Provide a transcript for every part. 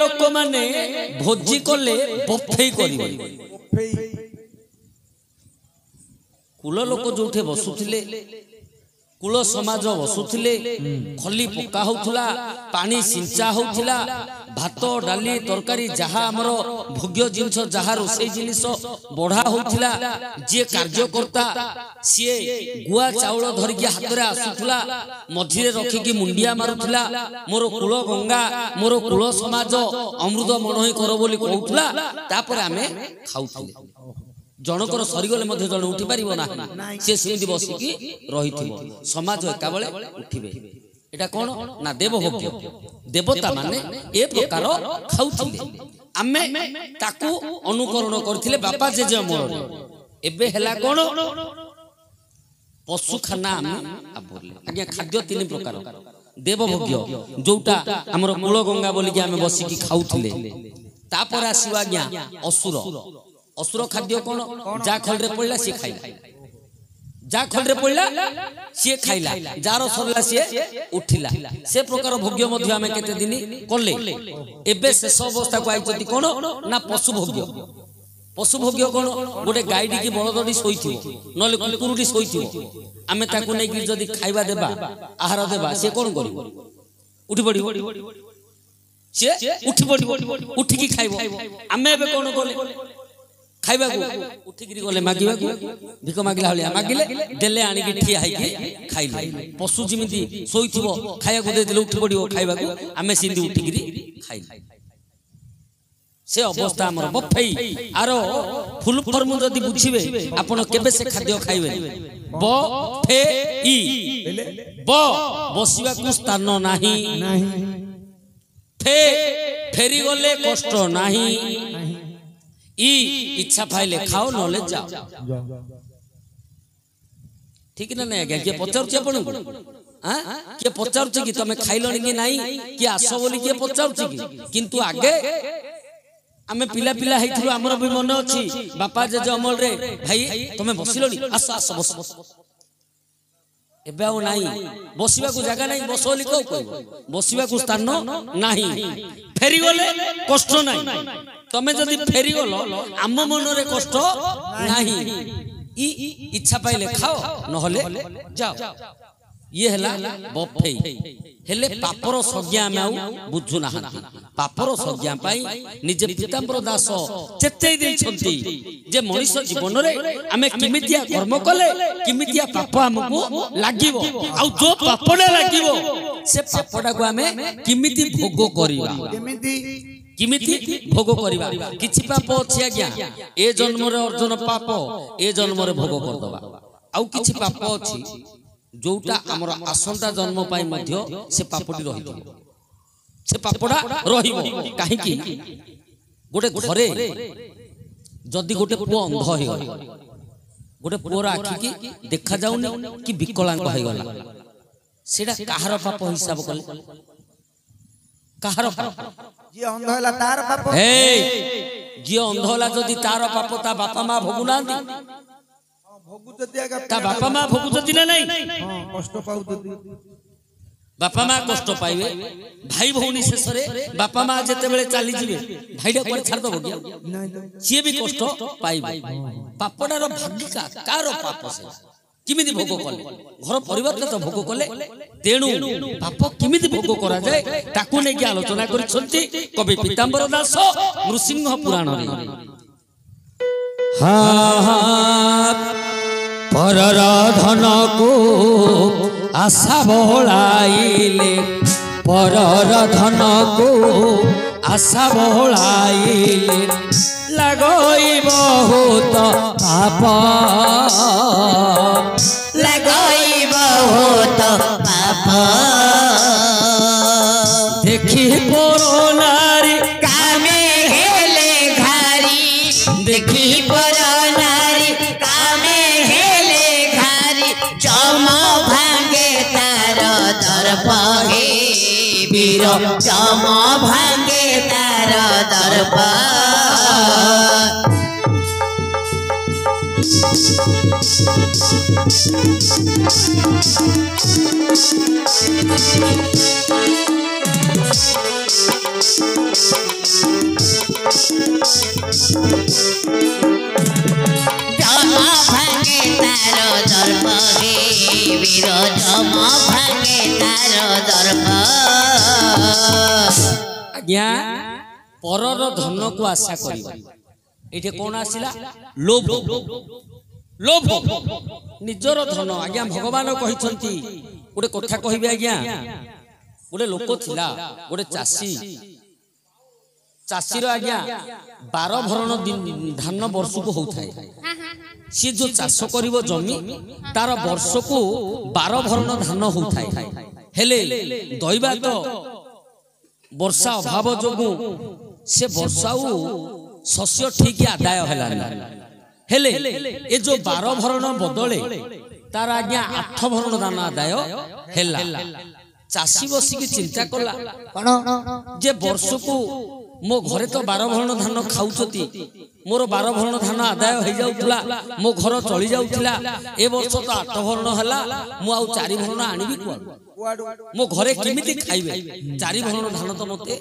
लोक माने भोजी कले बफे करिवे कुल लोक जोठे बसुथिले कुल समाज बसुथिले खली पका होउथला पानी सिंचा होउथला भात डाली तरकारी जहा हमरो भोग्य जिंस जहा रोसई जिनिस बढ़ा होउथला जे कार्यकर्ता सी गुआ चाउल धरिकी हाथ रे आसुथला मझिरे रखिकी मुंडिया मारुथला मोर कुल गंगा मोर कुल समाज अमृत मनोही कर बोली कहउथला तापर आमे खाउथले जनकर सरीगले मध्य जन उठी पारिबो ना से सेमि बसिकी रहिथिबो समाज एका बेले उठिबे एटा कोन ना देवभोग्य देवता माने ए प्रकार खाउथिले आमे ताकू अनुकरण करथिले बापा जे जे मोर एबे हैला कोन पशु खाना आमे आबोरले आज्ञा खाद्य तीन प्रकार देवभोग्य जोटा हमर कुल गंगा बोली कि आमे बसिकी खाउथिले तापर आसीबा आज्ञा असुर असुर खाद्य कौन जा खल रे पड़ला सी खाइला जा खल रे पड़ला सी खाइला जार सरला सी उठिला से प्रकार भोग्य मध्य आमे केते दिन करले एबे शेष अवस्था को आइचती कोन ना पशु भोग्य कोन गोटे गाईडी की बळदडी सोइथिबो नले कुकुरडी सोइथिबो आमे ताकू नै कि जदी खाइबा देबा आहार देबा से कोन करिवो उठी पड़िवो से उठी पड़िवो उठी की खाइबो आमे एबे कोन कोले खाइबा को उठिगिरी गले मागिबा को भिक मागिला हलिया मागिले देले आनी की ठिया हाई खाइले पशु जिमिति सोइथिबो खाया को दे देले उठी पड़िवो खाइबा को आमे सिंधी उठिगिरी खाइले से अवस्था हमर बफेई आरो फुल फॉर्म जदी बुझिबे आपण केबे से खाद्य खाइबे बफेई ब बसिबा को स्थान नाही फे फेरी गले कष्ट नाही ई इच्छा पाइले खाओ नले जाओ ठीक ना नहीं आज्ञा के पचारुछ आपण हां के पचारुछ कि तमे खाइलनी कि नाही कि आसो बोली के पचारुछ कि किंतु आगे आमे पिला पिला हेइथलो हमर भी मन अछि बापा जे अमल रे भाई तमे बसिलनी आस आस बस एबे आ नाही बसिबा को जगह नाही बसोली को बसिबा को स्थान नाही फेरी गले कष्ट नाही तमे जदी फेरी गलो आम मन रे कष्ट नाही ई इच्छा पाइले खाओ नहले जाओ ये हला बफे हेले पापर सज्ञा में आउ बुझु ना पापर सज्ञा पाई निजे पीताम्बर दास चेतई देई छंती जे मनुष्य जीवन रे आमे किमितिया कर्म कले किमितिया पाप हमको लागिवो आ जो पापडा लागिवो से पापडा को आमे किमिति भोग करिवा किमिति भोग करिवा किछि पाप अछि आज्ञा ए जन्म रे अर्जन पाप ए जन्म रे भोग कर दबा आउ किछि पाप अछि जोटा हमर आसंता जन्म पाई मध्य से पापटी रहितो से पापडा रहिबो काहे कि गोटे घरे जदी गोटे पुओ अंध होय गोटे पुओरा आखि की देखा जाउनी कि विकलांग होय गला सेडा काहार पाप हिसाब कले काहार पाप जे अंध होला तार पाप हे जे अंध होला जदी तार पाप ता बापा मां भोगुनांदी भोगु जदी आगा ता बापा मां भोगु जदी ना नहीं हां कष्ट पाउ जदी बापा मां कष्ट पाइबे भाई भौनी शेष रे बापा मां जते बेले चाली जिवे भाईडा कोन छाड़ दबो कि से भी कष्ट पाइबे पापडा रो भाग्यिका कार पाप से किमिति भोग कले घर परिवार तो भोग कले तेणु पाप किमिति भोग करा जाय ताकू नै कि आलोचना करि छंती कवि पीताम्बर दास नृसिंह पुराण रे परर धन को आशा बहलाइले परर धन को आशा बहलाइले लगई बहुत पाप लगई बहुत पाप देखी पर नारी कामे हेले घारी देखी पर नारी कामे हेले घारी चम भांगे तार दर्प हे वीर चम भांगे तार दर्प भागे तारो दर्प हे वीर जम भागे तारो दर्प आज्ञा परर धन को आशा करिबा एठे कोन आसिला लोभ लोभ निजर धन आज्ञा भगवान कहिसंती गोटे कथा कहिबे आज्ञा गोटे लोक थिला गोटे चासी चासी रो आज्ञा 12 भरण धान वर्ष को होउथाय सी जो चाष करिवो जमी तार वर्ष को 12 भरण धान होउथाय हेले दैवा तो वर्षा अभाव जोगु से वर्षाऊ शस्य ठीक आदाय होला हेले ए जो 12 भरण बदले तार आज्ञा 8 भरण धान आदाय हेला चासी बसी की चिंता कला जे वर्ष को मो घरे तो 12 भरण धान खाउछती मोर 12 भरण धान आदाय हो जाउतला मो घर चली जाउतला ए वर्ष तो 8 भरण हला मु आउ 4 भरण आनिबी को मो घरे केमिति खाइबे 4 भरण धान तो मते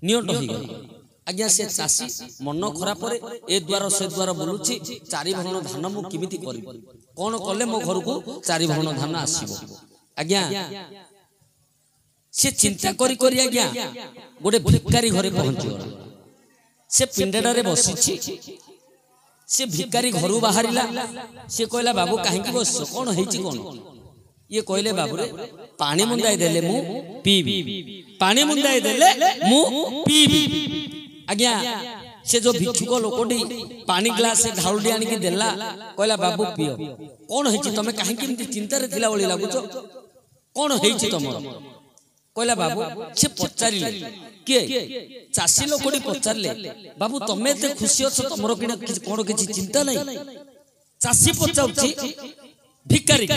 नियंट हो गला आज्ञा से चासी मन खराब रे ए द्वार से द्वार बोलुची 4 भरण धान मु केमिति करी कोन कले मो घर को 4 भरण धान आसीबो आज्ञा से चिंता करी करी आज्ञा गोटे भिकारी घरे पहुंची गला से पिंडा रे बसिछि से भिकारी घरु बाहरिला से कहला बाबू काहे की बस कोन हेछि कोन ये कहले बाबू रे पानी मुंदाई देले मु पीबी पानी मुंदाई देले मु पीबी आज्ञा से जो भिक्षुक लोकडी पानी ग्लास से ढाउडी आनी की देला कहला बाबू पियो कोन हेछि तमे काहे की चिंता रे थिला ओली लागुचो कोन हेछि तमर कहला बाबू से पचारिले के चासी लोकडी पचारले बाबू तमे ते खुशी अछ तमरो किना कोन किछि चिंता नै चासी पचाउछि भिकारी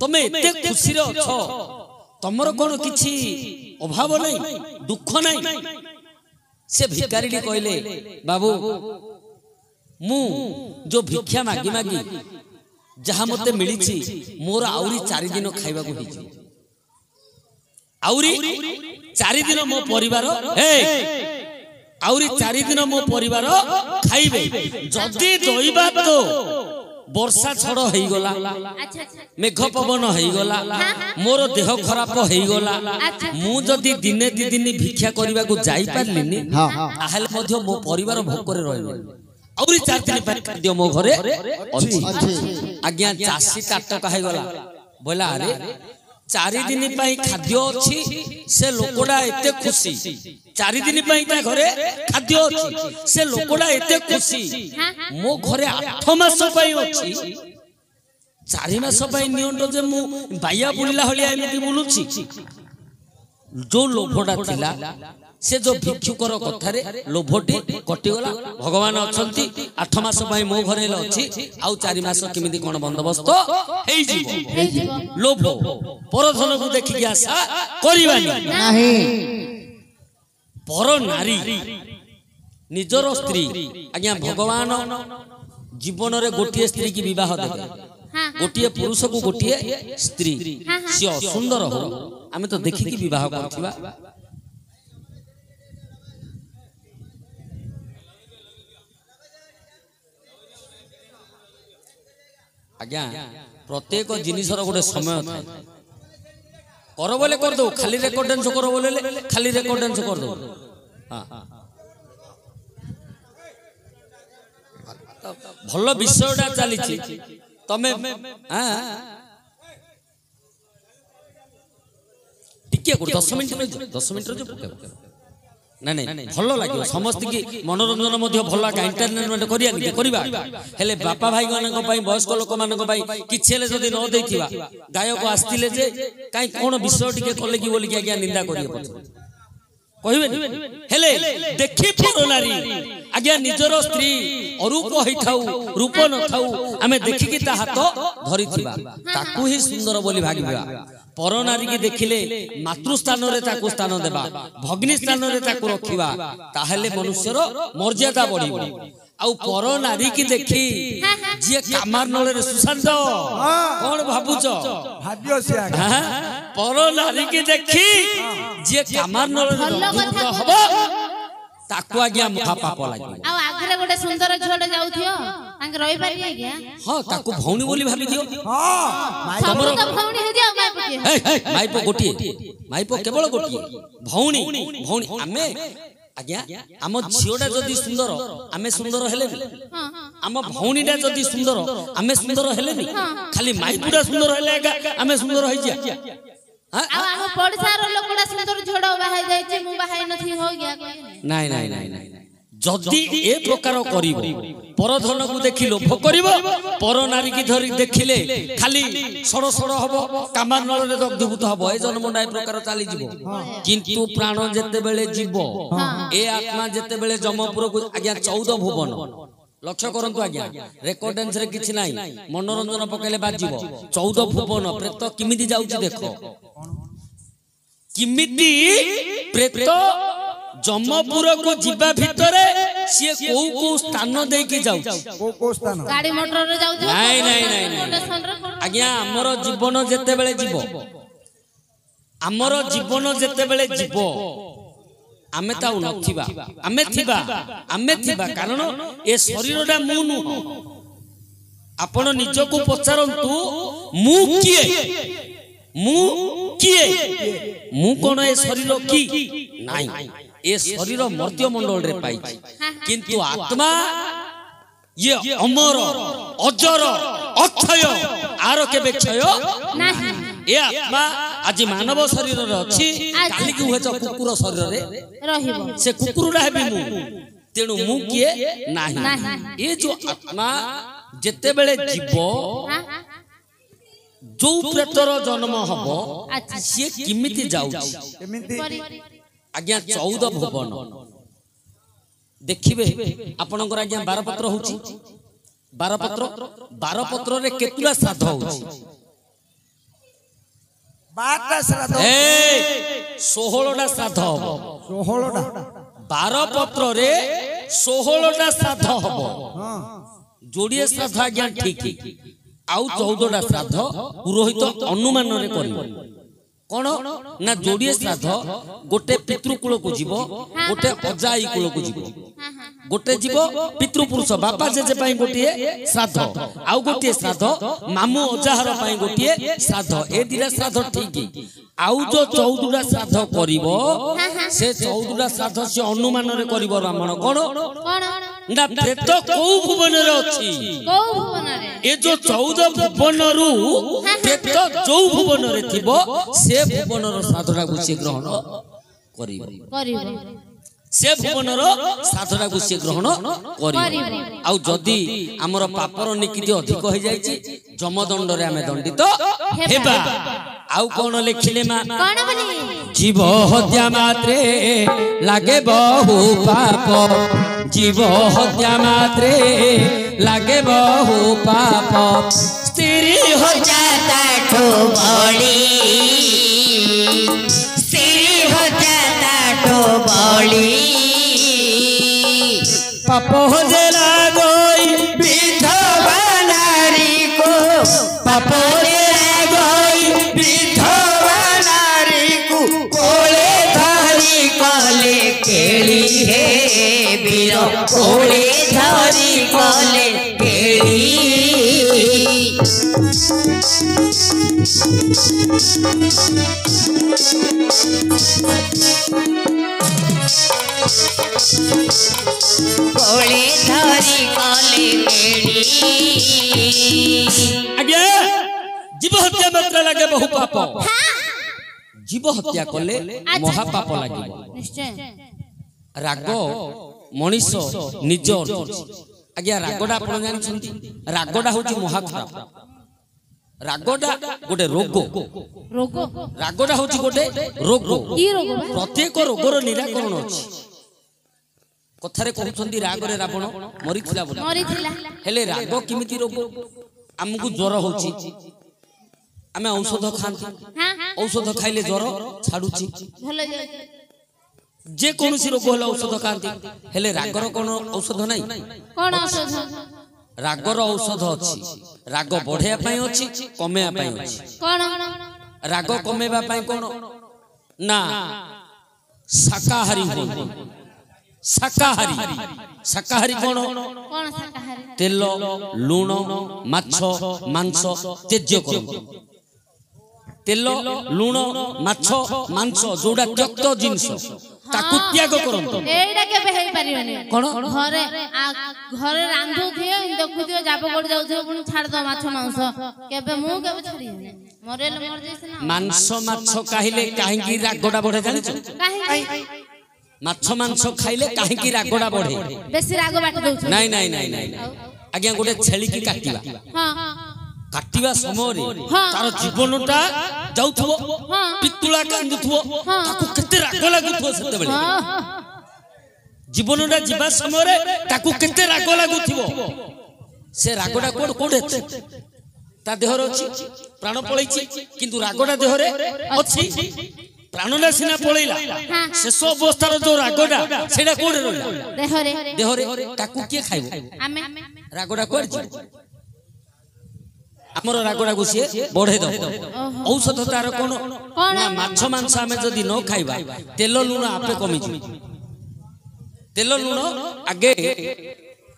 तमे एते खुशी रे अछ तमरो कोन किछि अभाव नै दुख नै से भिकारी कहले बाबू मु जो भिक्षा मागी मागी जहा मते मिलिछि मोर आउरी 4 दिन खाइबा को हिछि आउरी 4 दिन मो परिवार आउरी 4 दिन मो परिवार खाइबे जदी दोइबा तो वर्षा छड़ हेई गला मेघ पवन हेई गला मोर देह खराब हेई गला मु जदी दिने दी दिन भिक्षा करबा को जाई पारलिनी ताहले मध्य मो परिवार भोकरे रहबे आउरी 4 दिन पर खाद्य मो घरे अछि आज्ञा चासी काट कहि गला बोला अरे 4 दिन पई खाद्य अछि से लोकोडा एते खुशी 4 दिन पई ता घरे खाद्य अछि से लोकोडा एते खुशी मो घरे 8 मास पई अछि 4 मास पई नियंट जे मु बाया बुलिला हलिया एमिति बुलुछि जो लोभडा थिला से जो भिक्षुकर कथारे लोभटी कटिगला भगवान अछंती 8 मास पई मो घरे अछि आउ 4 मास केमिति कोन बंदोबस्त हेई जीवो लोभ परधन को देखि के आशा करिवानी नाही पर नारी निजर स्त्री आज्ञा भगवान जीवन रे गोटिए स्त्री की विवाह देबे गोटिए पुरुष को गोटिए स्त्री सी सुंदर हो आमे तो देखि की विवाह करथिबा आज्ञा प्रत्येक जिनिसर गोटे समय थाए कर बोले कर दो खाली रेकर्ड डांस कर बोले खाली रेकर्ड डांस कर दो भल विषयटा चली तमे टिके 10 मिनिट 10 मिनिट ना नहीं भल लगे समस्त की मनोरंजन भल एंटरटेनमेंट करिया हेले बापा भाई मानक वयस्क लोक मानक किछि हेले जदि न देथिबा गायक आस्तिले जे काई कोन विषय टिके कले की बोली आज्ञा निंदा करियो कहबे हेले देखि पर नारी आज्ञा निजर स्त्री अरूप होई थाउ रूप न थाउ आमे देखि की ता हाथ धरिथिबा ताकू ही सुंदर बोली भागिबा पर नारी की देखिले मातृ स्थान रे ताकू स्थान देबा भग्नी स्थान रे ताकू रखिबा ताहेले मनुष्यर मर्यादा बढ़िबो आउ पर नारी की देखि जे कामार नळे रे सुशांत कोन भाबुच भाग्य से पर नारी की देखी जे कामार नल हबो ताकू आज्ञा मुखा पाप लागे आ आगरे गोटे सुंदर झोड़ जाउथियो तांग रहि पारि आज्ञा हां ताकू भौणी बोली भाबी दियो हां सब तो भौणी हे दियो माइपो गोटिए माइपो केवल गोटिए भौणी भौणी आमे आज्ञा आम झियोटा जदी सुंदर आमे सुंदर हेलेनी आम भौणीटा जदी सुंदर आमे सुंदर हेलेनी खाली माइपुडा सुंदर हेले आमे सुंदर होई जा आ हम पड़सार लोकड़ा सुंदर झोड़ बाहाई जाय छी मु बाहाई नथी हो गया नाइ नाइ नाइ नाइ जदी ए प्रकार करिवो पर धन को देखि लोभ करिवो पर नारी की धरि देखिले खाली सड़ सड़ हबो कामार नल रे दग्धभूत हबो ए जन्मडा ए प्रकार चाली जिवो किंतु प्राण जेते बेले जीवो ए आत्मा जेते बेले जमपुर को आज्ञा 14 भुवन लक्ष्य करंतु आज्ञा रेकॉर्डेंस रे किछि नाही मनोरंजन पकेले बाजिवो 14 भुवन प्रेत किमिति जाउची देखो किमिति प्रेत जमपुर को जीवा भितरे सिए को स्थान दे के जाउ को स्थान गाड़ी मोटर रे जाउ नाही नाही नाही आज्ञा हमर जीवन जेते बेले जीवो हमर जीवन जेते बेले जीवो आमे ताउ नथिबा आमे थिबा कारण ए शरीरटा मु नु आपण निजको पचारंतु मु किए मु कोन ए शरीर की नाही ए शरीर मर्त्य मंडल रे पाई किंतु आत्मा ये अमर अजर अक्षय आरो केबे क्षय नाही ए आत्मा आज मानव शरीर रे अछि काली की होछ कुकुर शरीर रे रहिबो से कुकुरडा हेबी मु तेनु मु किए नाही ए जो आत्मा जेते बेले जीवो जो प्रेतर जन्म हबो से किमिति जाउछि केमिति आज्ञा 14 भुवन देखिबे आपनकर आज्ञा 12 पत्र होछि 12 पत्र रे केतुला श्राद्ध होछि 12टा श्राद्ध ए 16टा श्राद्ध हबो 16टा 12 पत्र रे 16टा श्राद्ध हबो हां जोड़िए श्राद्ध आज्ञा ठीक आउ 14टा श्राद्ध पुरोहित अनुमान रे करिवो कोन ना जोड़िए श्राद्ध गोटे पितृकुल को जीव गोटे अजाई कुल को जीव गोटे जीव पितृपुरुष बापा जेजे पाई गोटिए श्राद्ध आउ गोटिए श्राद्ध मामू अजाहर पाई गोटिए श्राद्ध ए दिरा श्राद्ध ठीक आउ जो 14टा श्राद्ध करिवो से 14टा श्राद्ध से अनुमान रे करिवो ब्राह्मण कोन ना प्रेत को भुवन रे अछि को भुवन रे ए जो 14 भुवन रु प्रेत जो भुवन रे थिबो से भुवन रो श्राद्धटा को से ग्रहण करिवो से भुवन रो श्राद्धटा को से ग्रहण करिवो आउ जदी हमर पापर निकिति अधिक होई जायछि जमदंड रे हमें दंडित हेबा आउ कोन लिखिले मा कोन बोली जीव हत्या मात्रे लागे बहु पाप जीव हत्या मात्रे लागे बहु पाप स्त्री हो जाता ठो बड़ी स्त्री हो जाता ठो बड़ी पाप हो जला गोई विधवा नारी को पाप हो जला गोई विधवा नारी को कोले धरी कले केली हे वीर कोले धरी कले केली कोले धरी कले केली आगे जीव हत्या मात्र लागे बहु पाप जीव हत्या कले महापाप लागे निश्चय राग मनीष निज आज्ञा रागडा आपण जानछंती रागडा होची महाखराब रागडा गोटे रोग रोग रागडा होची गोटे रोग की रोग प्रत्येक रोगर निराकरण अछि कथारे कहउछंती राग रे रावण मरिथिला बोली मरिथिला हेले राग किमिति रोग हमकु ज्वर होची आमे औषध खांती हां औषध खाइले ज्वर छाडुची भलो जाय जे कोनसी रोग होला औषध खांती हेले रागर कोन औषध नाही कोन औषध रागर औषध अछि राग बढ़िया पई अछि कमेया पई अछि कोन राग कमेवा पाई कोन ना शाकाहारी हुंतु शाकाहारी शाकाहारी कोन कौन शाकाहारी तेल लूण माछ मांस त्यज्य करंतु तेल लूण माछ मांस जोडा त्यक्त जिंस ताकु त्याग करंतु एडा के बे हेई परिबनी कोन घरे घरे रांधु थिए देखु थिए जाब कोड जाउ थिए पुनी छाड़ दो माछ मांस केबे मु केबे छाड़ी मरेल मर जैसे ना मांस माछ काहिले काहेकि रागडा बढ़े जानि छ काहे माछ मांस खाइले काहेकि रागडा बढ़े बेसी राग बाट दउ नहीं नहीं नहीं नहीं आज्ञा गोटे छेली की काटिबा हां काटिबा समय रे हाँ। तार जीवनटा जाउथबो पितुला कांदुथबो ताकू केते राग लागुथबो सेते बेले जीवनटा जीवा समय रे ताकू केते राग लागुथबो से रागडा कोड कोड ता देहर अछि प्राण पळैछि किंतु रागडा देहरे अछि प्राणना सिना पळैला शेष अवस्थार जो रागडा सेडा कोड रहला देहरे देहरे ताकू के खाइबो आमे रागडा कोड हमर रागडा को से बढ़े दो औषध तार कोन ना माछ मांस हमें जदी न खाइबा तेल लूण आपे कमी जी तेल लूण आगे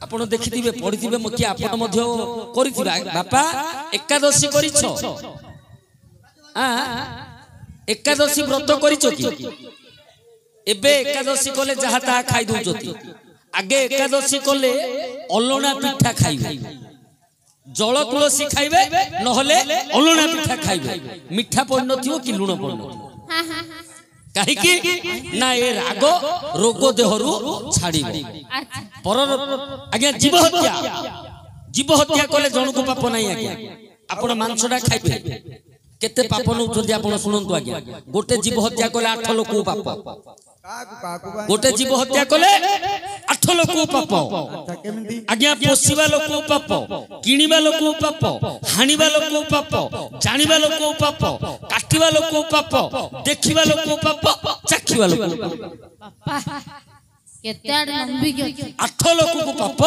आपण देखिथिबे पढिथिबे मके आपण मध्य करिथिबा बापा एकादशी करिछो आ एकादशी व्रत करिछो कि एबे एकादशी कोले जहा ता खाइ दउजती आगे एकादशी कोले अलना पिठा खाइबे जल तुलसी खाइबे नहले अलना पिठा खाइबे मिठा पड़ नथियो कि लूण पड़ नथियो काहे कि ना ए राग रोग देहरु छाड़ीबो पर आज्ञा जीव हत्या कले जन को पाप नाही आज्ञा आपण मांसडा खाइबे केते पाप नउथि आपण सुनंतु आज्ञा गोटे जीव हत्या कले 8 लोक पाप गोटे जीव हत्या कले 8 लोक पाप आज्ञा पोसीबा लोक पाप किनिबा लोक पाप हानिबा लोक पाप जानिबा लोक पाप काटिबा लोक पाप देखिबा लोक पाप चाखिबा लोक केते लंबी के 8 लोक को पाप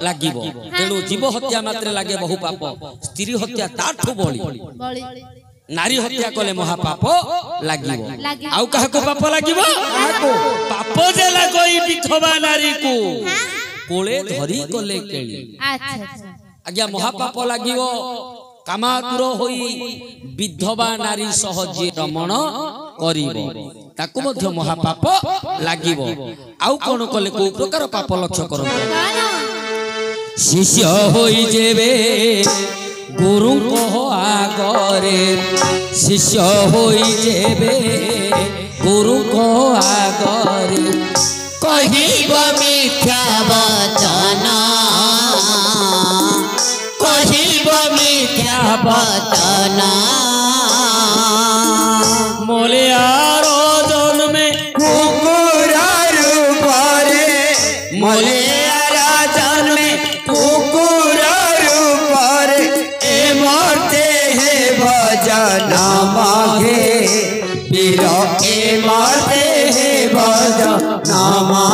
लागिबो तेनु जीव हत्या मात्र लागे बहु पाप स्त्री हत्या ताठो बळी बळी नारी हत्या कले महापाप लागिबो आउ काहा को पाप लागिबो पाप जे लागई विधवा नारी को कोले धरी कले केली अच्छा अच्छा आज्ञा महापाप लागिबो कामातुर होई विधवा नारी सहजे रमण करिबो ताकु मध्य महापाप लागिबो आउ कोन कले को प्रकार पाप लक्ष्य करबो शिष्य होई जेबे गुरु को आगरे शिष्य होई जेबे गुरु को आगरे कहिब मिथ्या वचन कहिब मिथ्या वचन मोले आरो जन्मे कुकुर रूपरे मोले जन्मे कुकुर रूपरे ए मरते हे भजन मागे वीर ए मरते हे भजन मा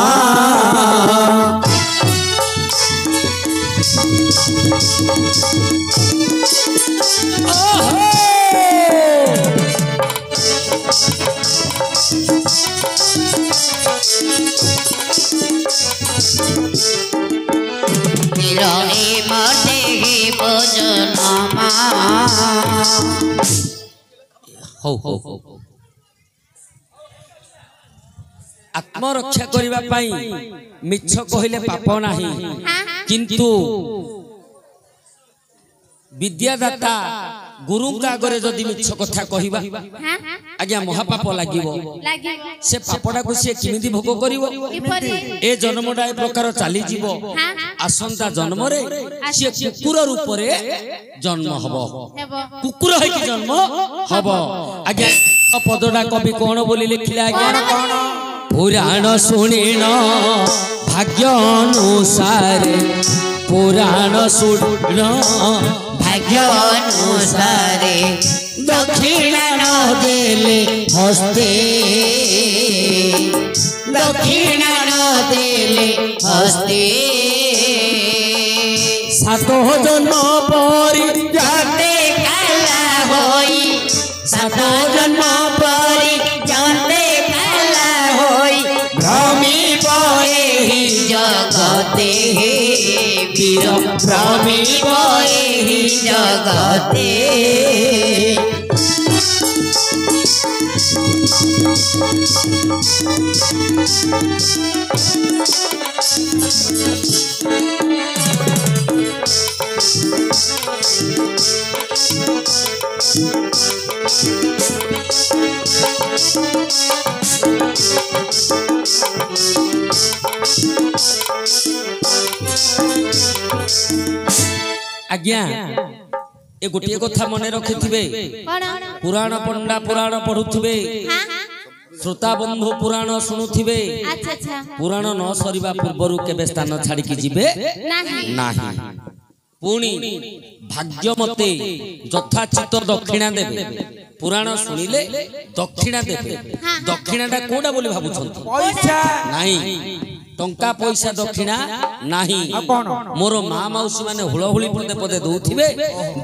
आत्मरक्षा करिबा पाई मिछ कहिले पाप नाही किंतु विद्यादाता गुरु का आगरे जदि मिछ कथा कहिबा आज्ञा महापाप लागिबो से पापडा को से किमिति भोग करिवो ए जन्मडा ए प्रकार चाली जीवो आसंता जन्म रे से कुकुर रूप रे जन्म हबो कुकुर है कि जन्म हबो आज्ञा पदडा कवि कोन बोली लिखिला आज्ञा पुराण सुनिन भाग्य अनुसार पुराण सुनिन भाग्य अनुसार दक्षिणा न देले हस्ते दक्षिणा न देले हस्ते सातो जन्म परि जाते काला होई सातो जगते वीर प्रमीप एहि जगते आज्ञा ए गोटे कथा मन रखिथिबे पुराण पंडा पुराण पढ़ुथिबे श्रोता बंधु पुराण शुणुथिबे पुराण न सरिबा पूर्वरु केबे स्थान छाड़ी की जिबे नाही पुणी भाग्य मते यथाचित दक्षिणा देबे पुराण शुणिले दक्षिणा देबे दक्षिणाटा कोडा बोली भाबुछंती पैसा नाही टंका पैसा दक्षिणा नाही मोर माँ मौसी माने हुलहुली पदे पदे दौथिबे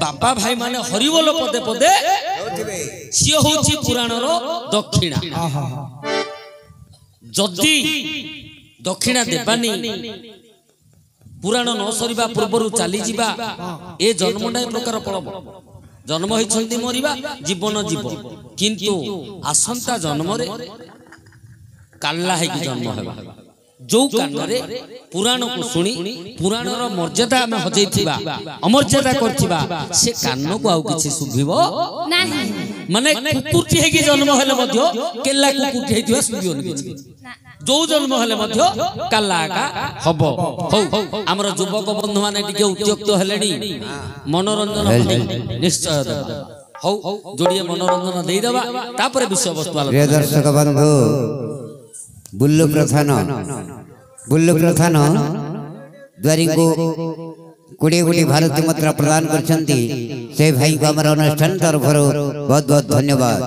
बापा भाई माने हरिबोल पदे पदे सी होची पुराणर दक्षिणा जदि दक्षिणा देबानी पुराण न सरिबा पूर्वरु चली जिबा ए जन्मटा ए प्रकार पड़ब जन्म होइछंती मरिबा जीवन जीव किंतु आसंता जन्म रे काल्ला है कि जन्म हेबा जो कारणरे पुराण को सुनी पुराणर मर्यादा आम हजैथिबा अमर्यादा करथिबा से कान को आउ किछि सुभिबो नाही माने कुकुरटी हेकि जन्म हेले मध्य केला कुकुरटी हेथिबा सुभिबो किछि जो जन्म हेले मध्य काला का हबो हो हमर युवक बंधु माने टिके उद्युक्त हेलेनी मनोरंजन निश्चय देबा हो जोडिए मनोरंजन देई देबा तापर विषय वस्तु आलोचना प्रिय दर्शक बंधु बुल्लु प्रधान द्वारी को 20 भारतीय मुद्रा प्रदान कर से भाई को हमारा अनुष्ठान तरफ बहुत बहुत धन्यवाद।